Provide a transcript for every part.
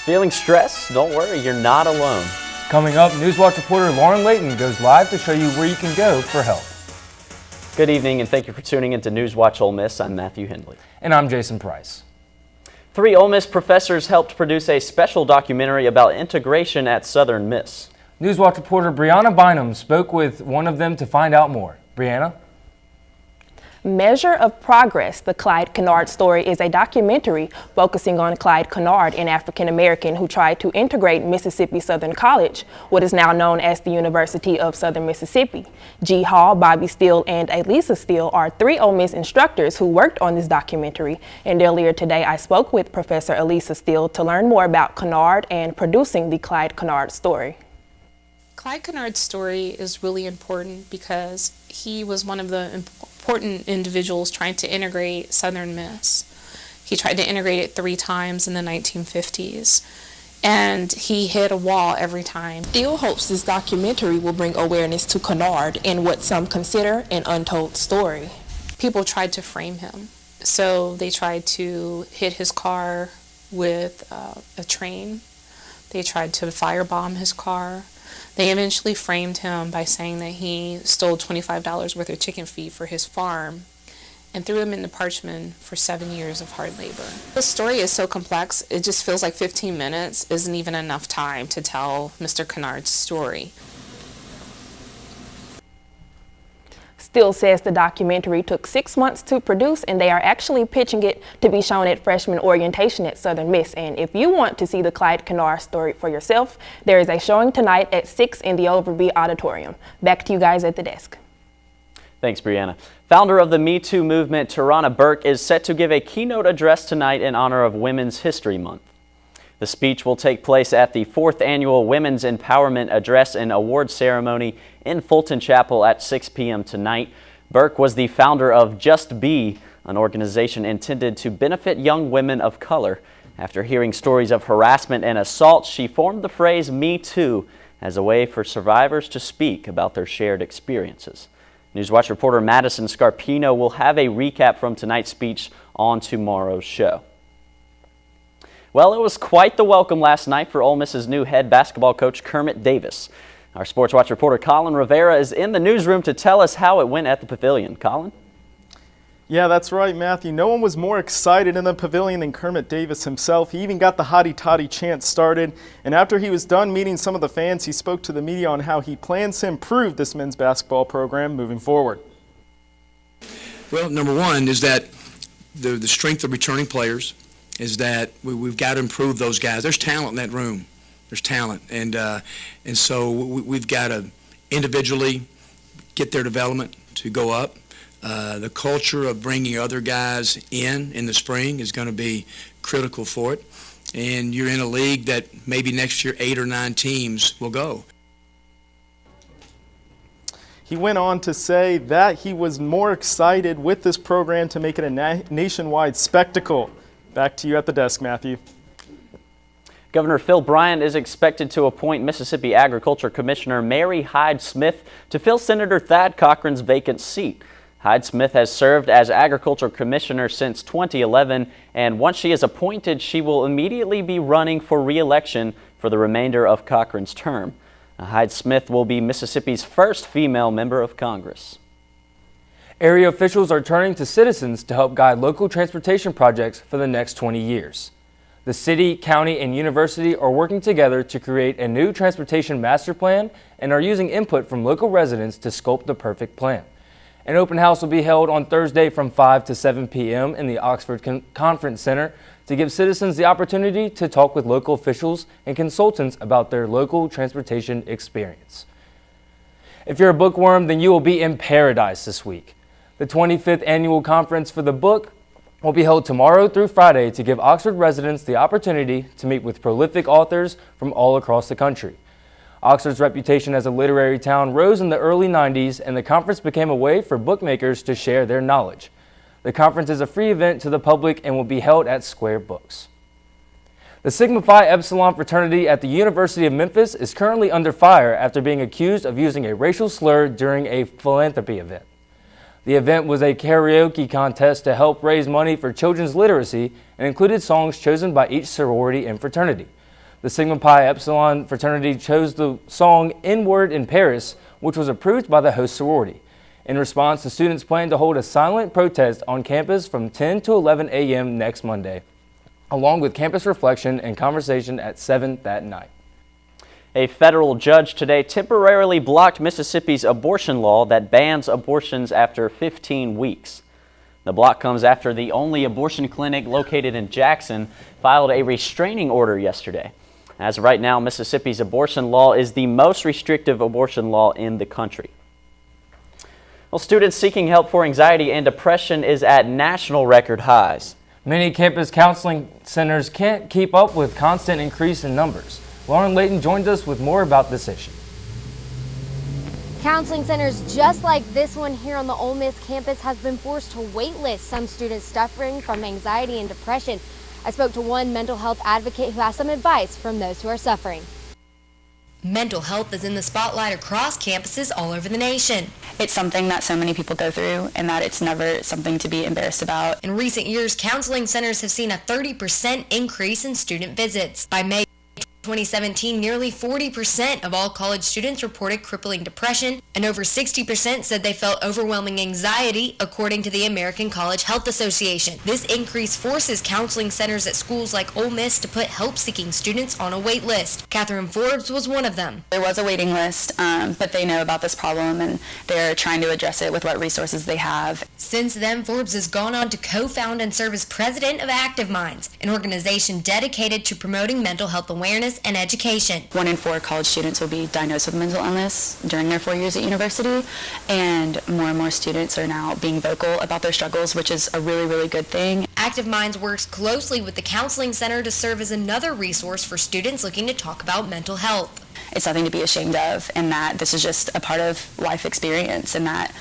Feeling stressed? Don't worry, you're not alone. Coming up, NewsWatch reporter Lauren Layton goes live to show you where you can go for help. Good evening and thank you for tuning into NewsWatch Ole Miss. I'm Matthew Hindley. And I'm Jason Price. 3 Ole Miss professors helped produce a special documentary about integration at Southern Miss. NewsWatch reporter Brianna Bynum spoke with one of them to find out more. Brianna? Measure of Progress, the Clyde Kennard story, is a documentary focusing on Clyde Kennard, an African-American who tried to integrate Mississippi Southern College, what is now known as the University of Southern Mississippi. G. Hall, Bobby Steele, and Elisa Steele are 3 Ole Miss instructors who worked on this documentary. And earlier today, I spoke with Professor Elisa Steele to learn more about Kennard and producing the Clyde Kennard story. Clyde Kennard's story is really important because he was one of the important individuals trying to integrate Southern Miss. He tried to integrate it 3 times in the 1950s, and he hit a wall every time. Steele hopes this documentary will bring awareness to Kennard and what some consider an untold story. People tried to frame him, so they tried to hit his car with a train. They tried to firebomb his car. They eventually framed him by saying that he stole $25 worth of chicken feed for his farm and threw him into Parchman for 7 years of hard labor. The story is so complex, it just feels like 15 minutes isn't even enough time to tell Mr. Kennard's story. Steele says the documentary took 6 months to produce, and they are actually pitching it to be shown at freshman orientation at Southern Miss. And if you want to see the Clyde Kennard story for yourself, there is a showing tonight at 6 in the Overby Auditorium. Back to you guys at the desk. Thanks, Brianna. Founder of the Me Too movement, Tarana Burke, is set to give a keynote address tonight in honor of Women's History Month. The speech will take place at the 4th Annual Women's Empowerment Address and Award Ceremony in Fulton Chapel at 6 p.m. tonight. Burke was the founder of Just Be, an organization intended to benefit young women of color. After hearing stories of harassment and assault, she formed the phrase Me Too as a way for survivors to speak about their shared experiences. NewsWatch reporter Madison Scarpino will have a recap from tonight's speech on tomorrow's show. Well, it was quite the welcome last night for Ole Miss's new head basketball coach, Kermit Davis. Our Sports Watch reporter, Colin Rivera, is in the newsroom to tell us how it went at the Pavilion. Colin? Yeah, that's right, Matthew. No one was more excited in the Pavilion than Kermit Davis himself. He even got the hotty-toddy chant started. And after he was done meeting some of the fans, he spoke to the media on how he plans to improve this men's basketball program moving forward. Well, number one is that the strength of returning players is that we've got to improve those guys. There's talent in that room. There's talent, and so we've got to individually get their development to go up. The culture of bringing other guys in the spring is going to be critical for it. And you're in a league that maybe next year 8 or 9 teams will go. He went on to say that he was more excited with this program to make it a nationwide spectacle. Back to you at the desk, Matthew. Governor Phil Bryant is expected to appoint Mississippi Agriculture Commissioner Mary Hyde Smith to fill Senator Thad Cochran's vacant seat. Hyde Smith has served as Agriculture Commissioner since 2011, and once she is appointed, she will immediately be running for re-election for the remainder of Cochran's term. Hyde Smith will be Mississippi's first female member of Congress. Area officials are turning to citizens to help guide local transportation projects for the next 20 years. The city, county, and university are working together to create a new transportation master plan and are using input from local residents to sculpt the perfect plan. An open house will be held on Thursday from 5 to 7 p.m. in the Oxford Conference Center to give citizens the opportunity to talk with local officials and consultants about their local transportation experience. If you're a bookworm, then you will be in paradise this week. The 25th Annual Conference for the Book will be held tomorrow through Friday to give Oxford residents the opportunity to meet with prolific authors from all across the country. Oxford's reputation as a literary town rose in the early 90s, and the conference became a way for bookmakers to share their knowledge. The conference is a free event to the public and will be held at Square Books. The Sigma Phi Epsilon fraternity at the University of Memphis is currently under fire after being accused of using a racial slur during a philanthropy event. The event was a karaoke contest to help raise money for children's literacy and included songs chosen by each sorority and fraternity. The Sigma Pi Epsilon fraternity chose the song N-Word in Paris, which was approved by the host sorority. In response, the students plan to hold a silent protest on campus from 10 to 11 a.m. next Monday, along with campus reflection and conversation at 7 that night. A federal judge today temporarily blocked Mississippi's abortion law that bans abortions after 15 weeks. The block comes after the only abortion clinic located in Jackson filed a restraining order yesterday. As of right now, Mississippi's abortion law is the most restrictive abortion law in the country. Well, students seeking help for anxiety and depression is at national record highs. Many campus counseling centers can't keep up with constant increase in numbers. Lauren Layton joins us with more about this issue. Counseling centers just like this one here on the Ole Miss campus has been forced to wait list some students suffering from anxiety and depression. I spoke to one mental health advocate who has some advice from those who are suffering. Mental health is in the spotlight across campuses all over the nation. It's something that so many people go through and that it's never something to be embarrassed about. In recent years, counseling centers have seen a 30% increase in student visits. By May 2017, nearly 40% of all college students reported crippling depression, and over 60% said they felt overwhelming anxiety, according to the American College Health Association. This increase forces counseling centers at schools like Ole Miss to put help-seeking students on a wait list. Catherine Forbes was one of them. There was a waiting list, but they know about this problem and they're trying to address it with what resources they have. Since then, Forbes has gone on to co-found and serve as president of Active Minds, an organization dedicated to promoting mental health awareness and education. 1 in 4 college students will be diagnosed with mental illness during their 4 years at university, and more students are now being vocal about their struggles, which is a really, really good thing. Active Minds works closely with the counseling center to serve as another resource for students looking to talk about mental health. It's nothing to be ashamed of, and that this is just a part of life experience, and that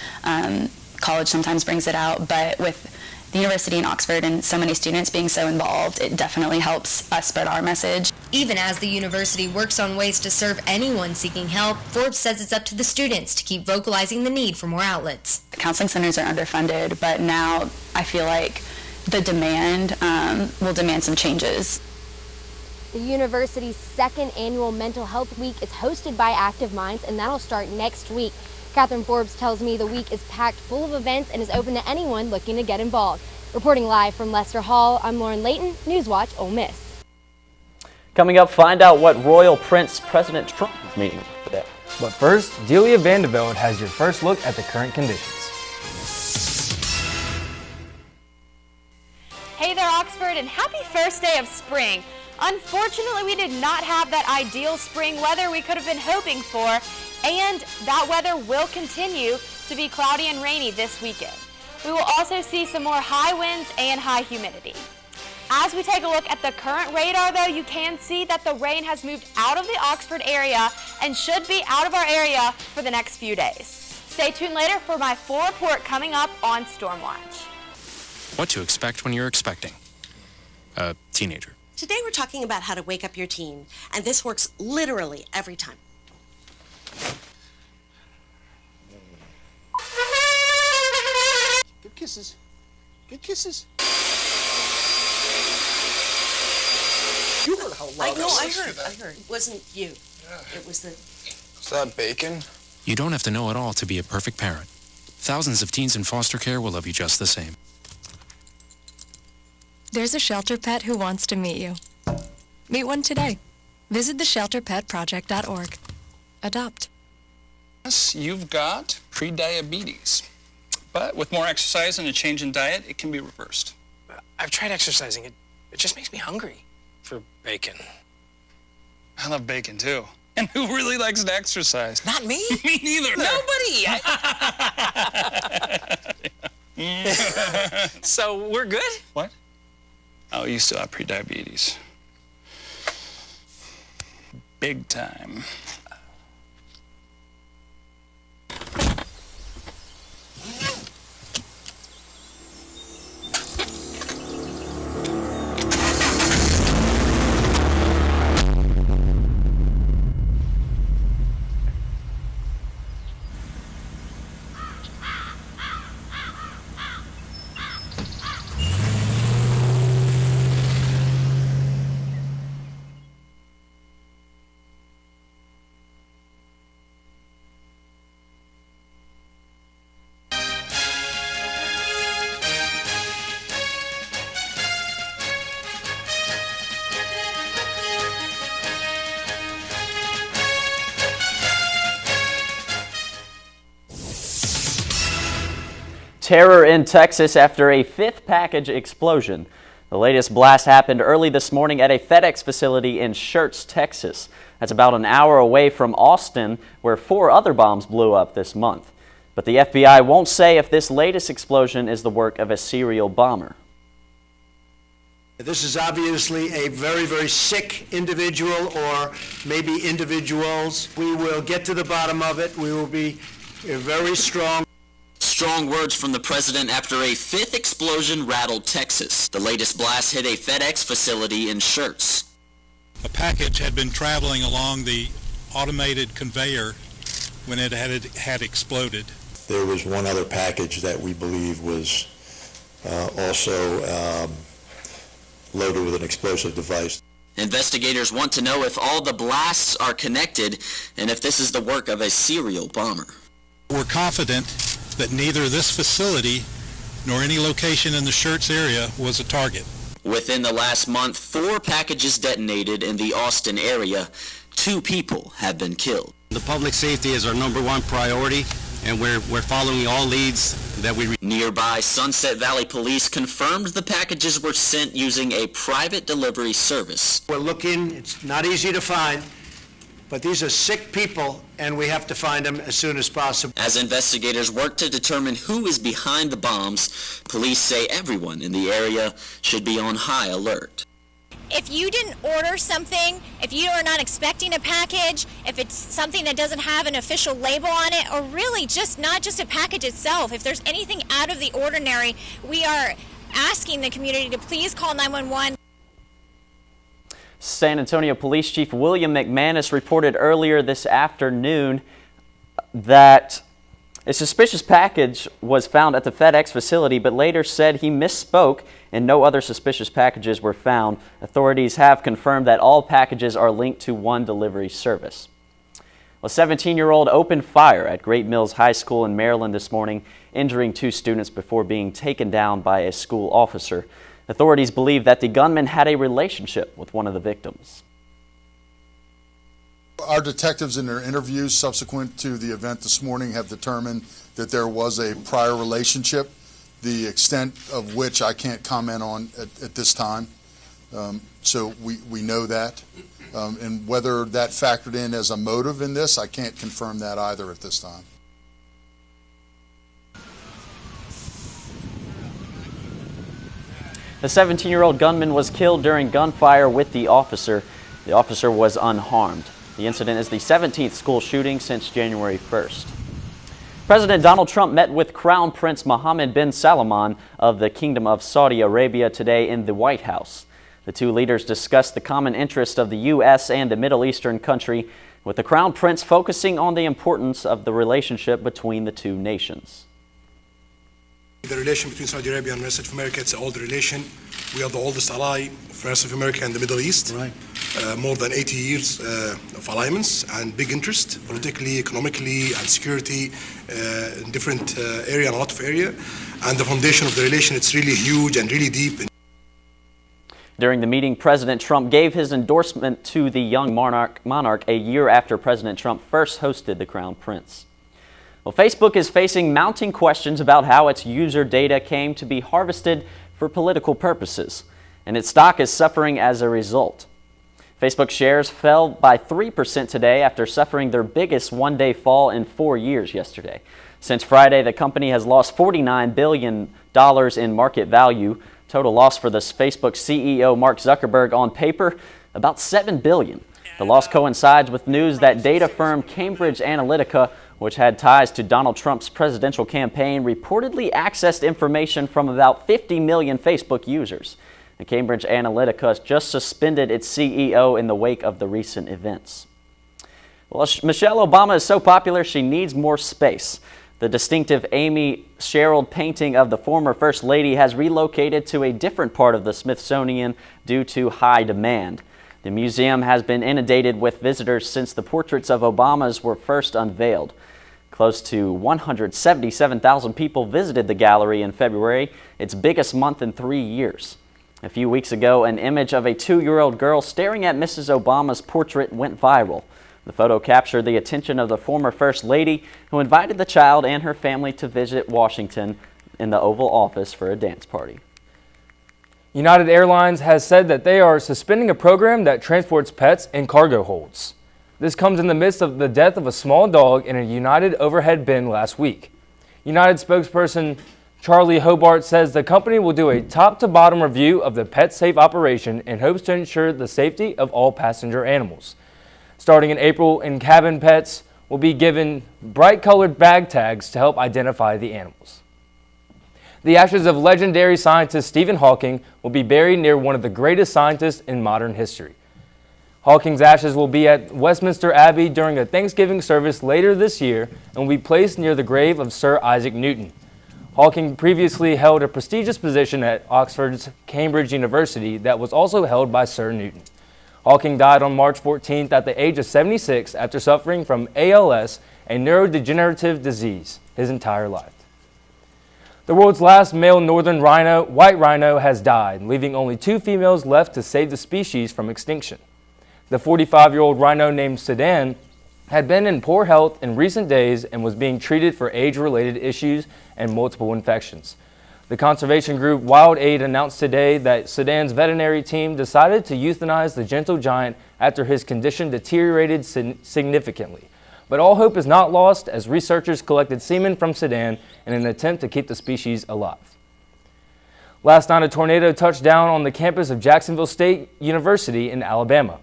college sometimes brings it out, but with the university in Oxford and so many students being so involved, it definitely helps us spread our message. Even as the university works on ways to serve anyone seeking help, Forbes says it's up to the students to keep vocalizing the need for more outlets. The counseling centers are underfunded, but now I feel like the demand will demand some changes. The university's second annual Mental Health Week is hosted by Active Minds, and that'll start next week. Catherine Forbes tells me the week is packed full of events and is open to anyone looking to get involved. Reporting live from Lester Hall, I'm Lauren Layton, NewsWatch Ole Miss. Coming up, find out what royal prince President Trump is meeting with today. But first, Delia Vandeveld has your first look at the current conditions. Hey there, Oxford, and happy first day of spring. Unfortunately, we did not have that ideal spring weather we could have been hoping for, and that weather will continue to be cloudy and rainy this weekend. We will also see some more high winds and high humidity. As we take a look at the current radar, though, you can see that the rain has moved out of the Oxford area and should be out of our area for the next few days. Stay tuned later for my full report coming up on Stormwatch. What to expect when you're expecting a teenager. Today we're talking about how to wake up your teen, and this works literally every time. Good kisses. Good kisses. You heard how loud I heard. It wasn't you. Yeah. It was the... Is that bacon? You don't have to know it all to be a perfect parent. Thousands of teens in foster care will love you just the same. There's a shelter pet who wants to meet you. Meet one today. Visit theshelterpetproject.org. Adopt. Yes, you've got prediabetes. But with more exercise and a change in diet, it can be reversed. I've tried exercising. It just makes me hungry for bacon. I love bacon, too. And who really likes to exercise? Not me. Me neither. Nobody. So we're good? What? Oh, you still have prediabetes. Big time. Terror in Texas after a fifth package explosion. The latest blast happened early this morning at a FedEx facility in Schertz, Texas. That's about an hour away from Austin, where 4 other bombs blew up this month. But the FBI won't say if this latest explosion is the work of a serial bomber. This is obviously a very, very sick individual, or maybe individuals. We will get to the bottom of it. We will be very strong. Strong words from the president after a fifth explosion rattled Texas. The latest blast hit a FedEx facility in Schertz. A package had been traveling along the automated conveyor when it had exploded. There was one other package that we believe was also loaded with an explosive device. Investigators want to know if all the blasts are connected and if this is the work of a serial bomber. We're confident that neither this facility nor any location in the Schertz area was a target. Within the last month, 4 packages detonated in the Austin area. 2 people have been killed. The public safety is our #1 priority, and we're following all leads that we... Nearby, Sunset Valley Police confirmed the packages were sent using a private delivery service. We're looking, it's not easy to find, but these are sick people, and we have to find them as soon as possible. As investigators work to determine who is behind the bombs, police say everyone in the area should be on high alert. If you didn't order something, if you are not expecting a package, if it's something that doesn't have an official label on it, or really just not just a package itself, if there's anything out of the ordinary, we are asking the community to please call 911. San Antonio Police Chief William McManus reported earlier this afternoon that a suspicious package was found at the FedEx facility, but later said he misspoke and no other suspicious packages were found. Authorities have confirmed that all packages are linked to one delivery service. A 17-year-old opened fire at Great Mills High School in Maryland this morning, injuring 2 students before being taken down by a school officer. Authorities believe that the gunman had a relationship with one of the victims. Our detectives in their interviews subsequent to the event this morning have determined that there was a prior relationship, the extent of which I can't comment on at this time. So we know that. And whether that factored in as a motive in this, I can't confirm that either at this time. The 17-year-old gunman was killed during gunfire with the officer. The officer was unharmed. The incident is the 17th school shooting since January 1st. President Donald Trump met with Crown Prince Mohammed bin Salman of the Kingdom of Saudi Arabia today in the White House. The 2 leaders discussed the common interest of the U.S. and the Middle Eastern country, with the Crown Prince focusing on the importance of the relationship between the 2 nations. The relation between Saudi Arabia and the rest of America, it's an old relation. We are the oldest ally for the rest of America and the Middle East. Right. More than 80 years of alliance and big interest, politically, economically, and security in different area and a lot of area. And the foundation of the relation, it's really huge and really deep. During the meeting, President Trump gave his endorsement to the young monarch a year after President Trump first hosted the Crown Prince. Well, Facebook is facing mounting questions about how its user data came to be harvested for political purposes, and its stock is suffering as a result. Facebook shares fell by 3% today after suffering their biggest one-day fall in 4 years yesterday. Since Friday, the company has lost $49 billion in market value. Total loss for the Facebook CEO Mark Zuckerberg on paper, about $7 billion. The loss coincides with news that data firm Cambridge Analytica, which had ties to Donald Trump's presidential campaign, reportedly accessed information from about 50 million Facebook users. The Cambridge Analytica just suspended its CEO in the wake of the recent events. Well, Michelle Obama is so popular she needs more space. The distinctive Amy Sherald painting of the former First Lady has relocated to a different part of the Smithsonian due to high demand. The museum has been inundated with visitors since the portraits of Obamas were first unveiled. Close to 177,000 people visited the gallery in February, its biggest month in 3 years. A few weeks ago, an image of a 2-year-old girl staring at Mrs. Obama's portrait went viral. The photo captured the attention of the former First Lady, who invited the child and her family to visit Washington in the Oval Office for a dance party. United Airlines has said that they are suspending a program that transports pets in cargo holds. This comes in the midst of the death of a small dog in a United overhead bin last week. United spokesperson Charlie Hobart says the company will do a top-to-bottom review of the pet-safe operation in hopes to ensure the safety of all passenger animals. Starting in April, in-cabin pets will be given bright-colored bag tags to help identify the animals. The ashes of legendary scientist Stephen Hawking will be buried near one of the greatest scientists in modern history. Hawking's ashes will be at Westminster Abbey during a Thanksgiving service later this year and will be placed near the grave of Sir Isaac Newton. Hawking previously held a prestigious position at Oxford's Cambridge University that was also held by Sir Newton. Hawking died on March 14th at the age of 76 after suffering from ALS, a neurodegenerative disease, his entire life. The world's last male northern rhino, white rhino, has died, leaving only 2 females left to save the species from extinction. The 45-year-old rhino named Sedan had been in poor health in recent days and was being treated for age-related issues and multiple infections. The conservation group Wild Aid announced today that Sedan's veterinary team decided to euthanize the gentle giant after his condition deteriorated significantly. But all hope is not lost as researchers collected semen from Sedan in an attempt to keep the species alive. Last night, a tornado touched down on the campus of Jacksonville State University in Alabama.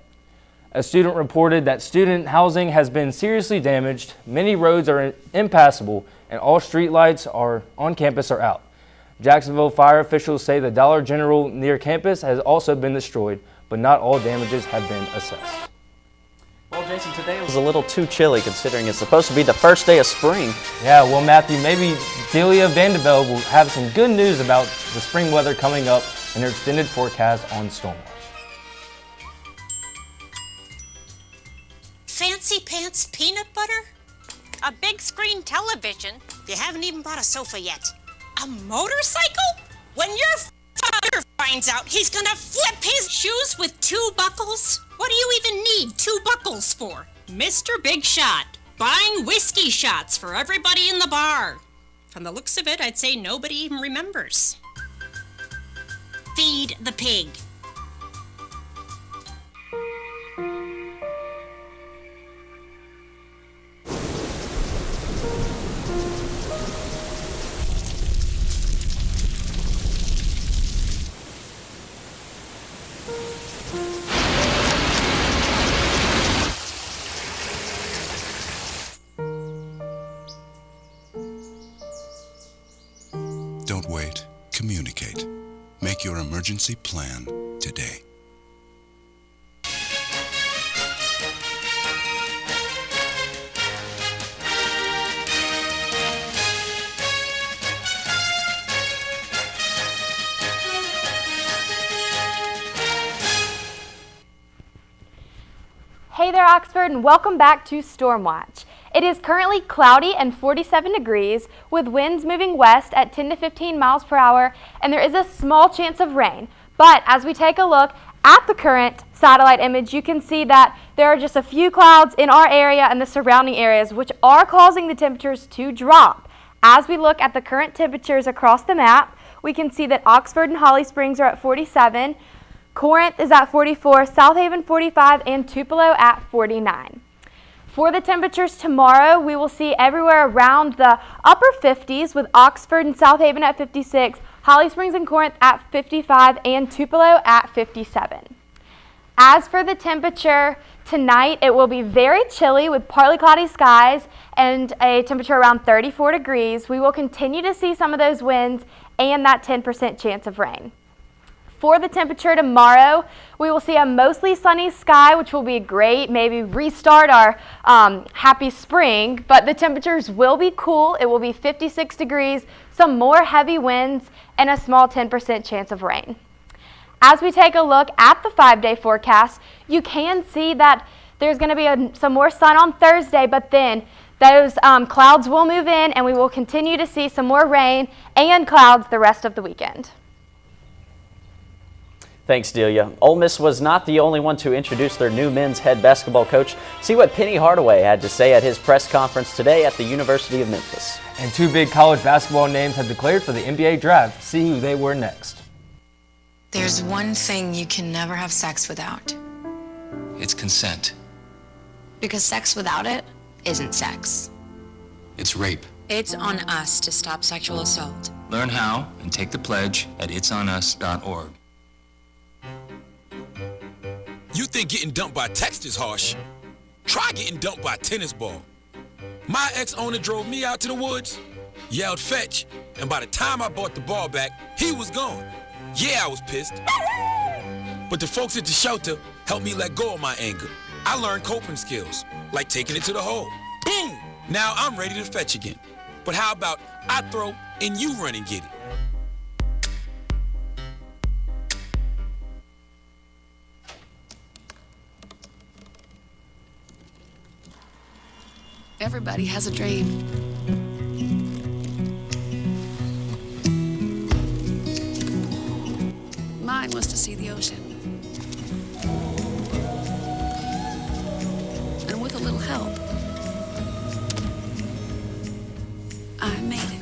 A student reported that student housing has been seriously damaged, many roads are impassable, and all street lights on campus are out. Jacksonville fire officials say the Dollar General near campus has also been destroyed, but not all damages have been assessed. Well, Jason, today was a little too chilly considering it's supposed to be the first day of spring. Yeah, well, Matthew, maybe Delia Vandevelde will have some good news about the spring weather coming up in her extended forecast on StormWatch. Fancy pants peanut butter? A big screen television. You haven't even bought a sofa yet. A motorcycle? When your father finds out, he's gonna flip his shoes with 2 buckles? What do you even need 2 buckles for? Mr. Big Shot, buying whiskey shots for everybody in the bar. From the looks of it, I'd say nobody even remembers. Feed the pig. Don't wait. Communicate. Make your emergency plan today. Hey there, Oxford, and welcome back to StormWatch. It is currently cloudy and 47 degrees with winds moving west at 10 to 15 miles per hour, and there is a small chance of rain. But as we take a look at the current satellite image, you can see that there are just a few clouds in our area and the surrounding areas, which are causing the temperatures to drop. As we look at the current temperatures across the map, we can see that Oxford and Holly Springs are at 47, Corinth is at 44, South Haven 45, and Tupelo at 49. For the temperatures tomorrow, we will see everywhere around the upper 50s with Oxford and South Haven at 56, Holly Springs and Corinth at 55, and Tupelo at 57. As for the temperature tonight, it will be very chilly with partly cloudy skies and a temperature around 34 degrees. We will continue to see some of those winds and that 10% chance of rain. For the temperature tomorrow, we will see a mostly sunny sky, which will be great, maybe restart our happy spring, but the temperatures will be cool. It will be 56 degrees, some more heavy winds, and a small 10% chance of rain. As we take a look at the 5-day forecast, you can see that there's going to be some more sun on Thursday, but then those clouds will move in, and we will continue to see some more rain and clouds the rest of the weekend. Thanks, Delia. Ole Miss was not the only one to introduce their new men's head basketball coach. See what Penny Hardaway had to say at his press conference today at the University of Memphis. And two big college basketball names have declared for the NBA draft. See who they were next. There's one thing you can never have sex without. It's consent. Because sex without it isn't sex. It's rape. It's on us to stop sexual assault. Learn how and take the pledge at itsonus.org. You think getting dumped by text is harsh? Try getting dumped by a tennis ball. My ex-owner drove me out to the woods, yelled fetch, and by the time I bought the ball back, he was gone. Yeah, I was pissed. But the folks at the shelter helped me let go of my anger. I learned coping skills, like taking it to the hole. Boom! Now I'm ready to fetch again. But how about I throw and you run and get it? Everybody has a dream. Mine was to see the ocean. And with a little help, I made it.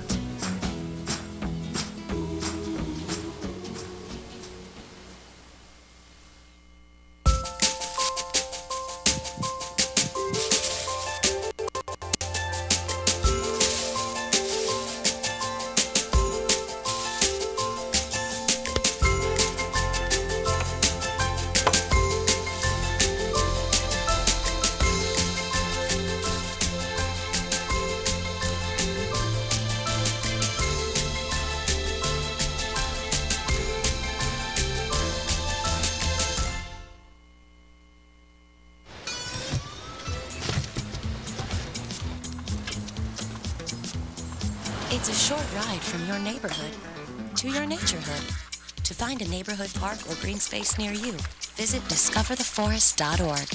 It's a short ride from your neighborhood to your naturehood. To find a neighborhood park or green space near you, visit discovertheforest.org.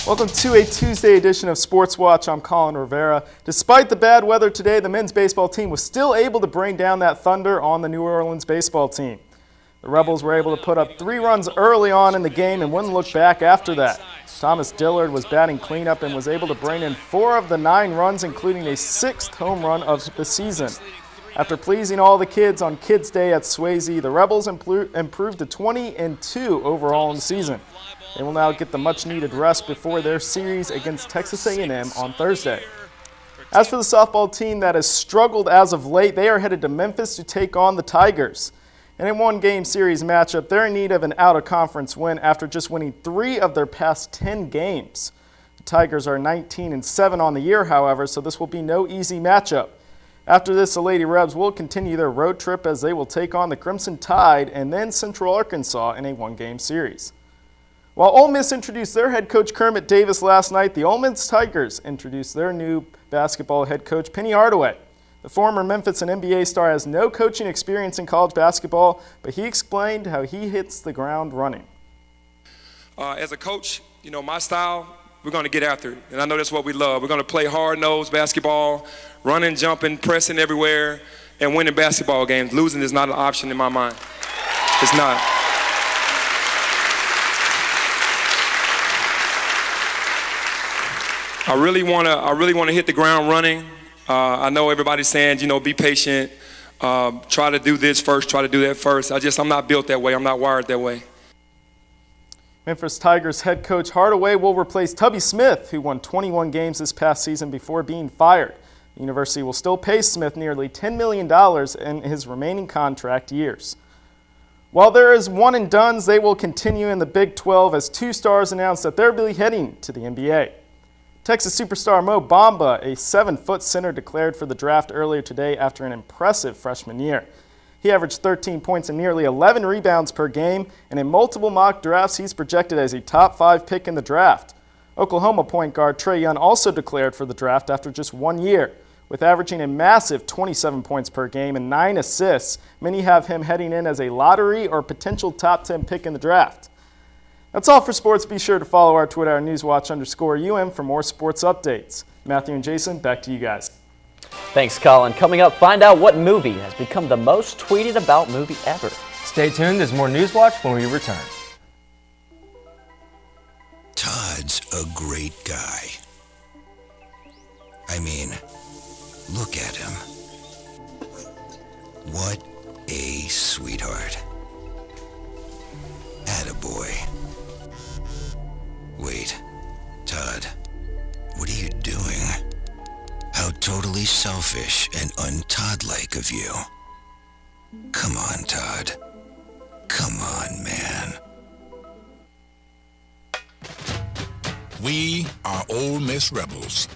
Welcome to a Tuesday edition of Sports Watch. I'm Colin Rivera. Despite the bad weather today, the men's baseball team was still able to bring down that thunder on the New Orleans baseball team. The Rebels were able to put up 3 runs early on in the game and wouldn't look back after that. Thomas Dillard was batting cleanup and was able to bring in 4 of the 9 runs, including a 6th home run of the season. After pleasing all the kids on Kids Day at Swayze, the Rebels improved to 20-2 overall in the season. They will now get the much-needed rest before their series against Texas A&M on Thursday. As for the softball team that has struggled as of late, they are headed to Memphis to take on the Tigers. In a one-game series matchup, they're in need of an out-of-conference win after just winning 3 of their past 10 games. The Tigers are 19-7 on the year, however, so this will be no easy matchup. After this, the Lady Rebs will continue their road trip as they will take on the Crimson Tide and then Central Arkansas in a one-game series. While Ole Miss introduced their head coach Kermit Davis last night, the Ole Miss Tigers introduced their new basketball head coach Penny Hardaway. The former Memphis and NBA star has no coaching experience in college basketball, but he explained how he hits the ground running. As a coach, my style, we're going to get after it, and I know that's what we love. We're going to play hard-nosed basketball, running, jumping, pressing everywhere, and winning basketball games. Losing is not an option in my mind. It's not. I really want to hit the ground running. I know everybody's saying, be patient. Try to do this first. Try to do that first. I'm not built that way. I'm not wired that way. Memphis Tigers head coach Hardaway will replace Tubby Smith, who won 21 games this past season before being fired. The university will still pay Smith nearly $10 million in his remaining contract years. While there is one and dones, they will continue in the Big 12 as 2 stars announced that they'll be heading to the NBA. Texas superstar Mo Bamba, a 7-foot center, declared for the draft earlier today after an impressive freshman year. He averaged 13 points and nearly 11 rebounds per game, and in multiple mock drafts, he's projected as a top 5 pick in the draft. Oklahoma point guard Trae Young also declared for the draft after just 1 year. With averaging a massive 27 points per game and 9 assists, many have him heading in as a lottery or potential top 10 pick in the draft. That's all for sports. Be sure to follow our Twitter at NewsWatch_UM for more sports updates. Matthew and Jason, back to you guys. Thanks, Colin. Coming up, find out what movie has become the most tweeted about movie ever. Stay tuned. There's more NewsWatch when we return. Todd's a great guy. I mean, look at him. What a sweetheart. Attaboy. Wait, Todd, what are you doing? How totally selfish and un-Todd-like of you. Come on, Todd. Come on, man. We are Ole Miss Rebels.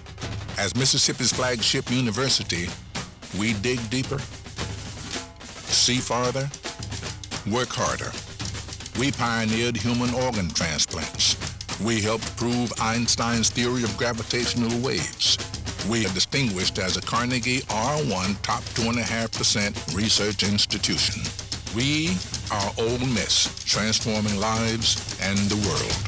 As Mississippi's flagship university, we dig deeper, see farther, work harder. We pioneered human organ transplants. We helped prove Einstein's theory of gravitational waves. We are distinguished as a Carnegie R1 top 2.5% research institution. We are Ole Miss, transforming lives and the world.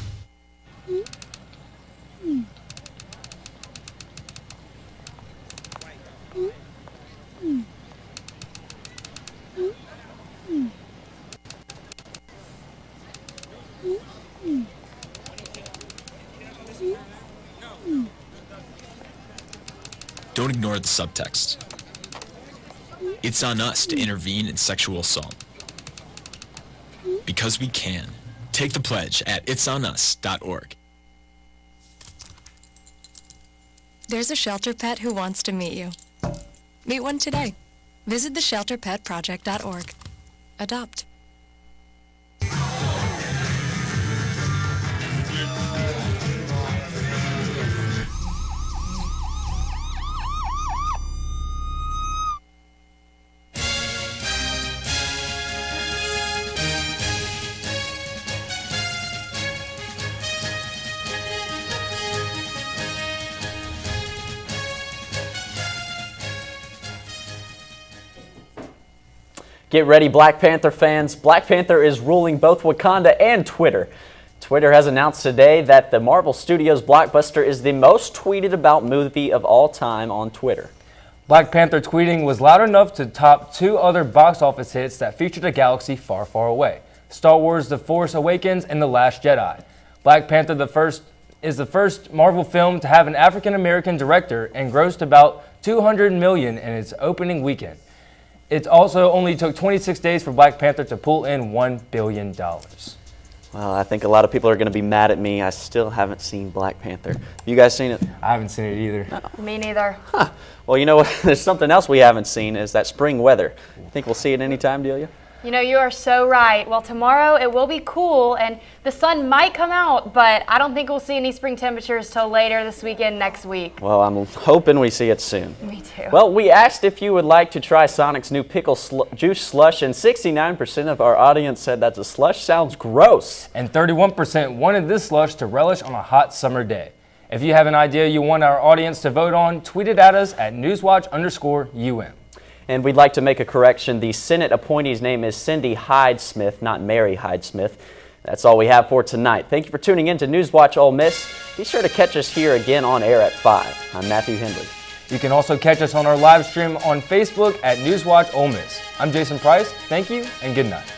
Don't ignore the subtext. It's on us to intervene in sexual assault. Because we can. Take the pledge at itsonus.org. There's a shelter pet who wants to meet you. Meet one today. Visit theshelterpetproject.org. Adopt. Get ready, Black Panther fans. Black Panther is ruling both Wakanda and Twitter. Twitter has announced today that the Marvel Studios blockbuster is the most tweeted about movie of all time on Twitter. Black Panther tweeting was loud enough to top two other box office hits that featured a galaxy far, far away: Star Wars: The Force Awakens and The Last Jedi. Black Panther is the first Marvel film to have an African-American director and grossed about $200 million in its opening weekend. It also only took 26 days for Black Panther to pull in $1 billion. Well, I think a lot of people are going to be mad at me. I still haven't seen Black Panther. You guys seen it? I haven't seen it either. No. Me neither. Huh. Well, you know what? There's something else we haven't seen is that spring weather. Think we'll see it anytime, Delia? You know, you are so right. Well, tomorrow it will be cool and the sun might come out, but I don't think we'll see any spring temperatures till later this weekend, next week. Well, I'm hoping we see it soon. Me too. Well, we asked if you would like to try Sonic's new pickle juice slush, and 69% of our audience said that the slush sounds gross. And 31% wanted this slush to relish on a hot summer day. If you have an idea you want our audience to vote on, tweet it at us at NewsWatch_UM. And we'd like to make a correction. The Senate appointee's name is Cindy Hyde-Smith, not Mary Hyde-Smith. That's all we have for tonight. Thank you for tuning in to Newswatch Ole Miss. Be sure to catch us here again on air at 5. I'm Matthew Hendley. You can also catch us on our live stream on Facebook at Newswatch Ole Miss. I'm Jason Price. Thank you and good night.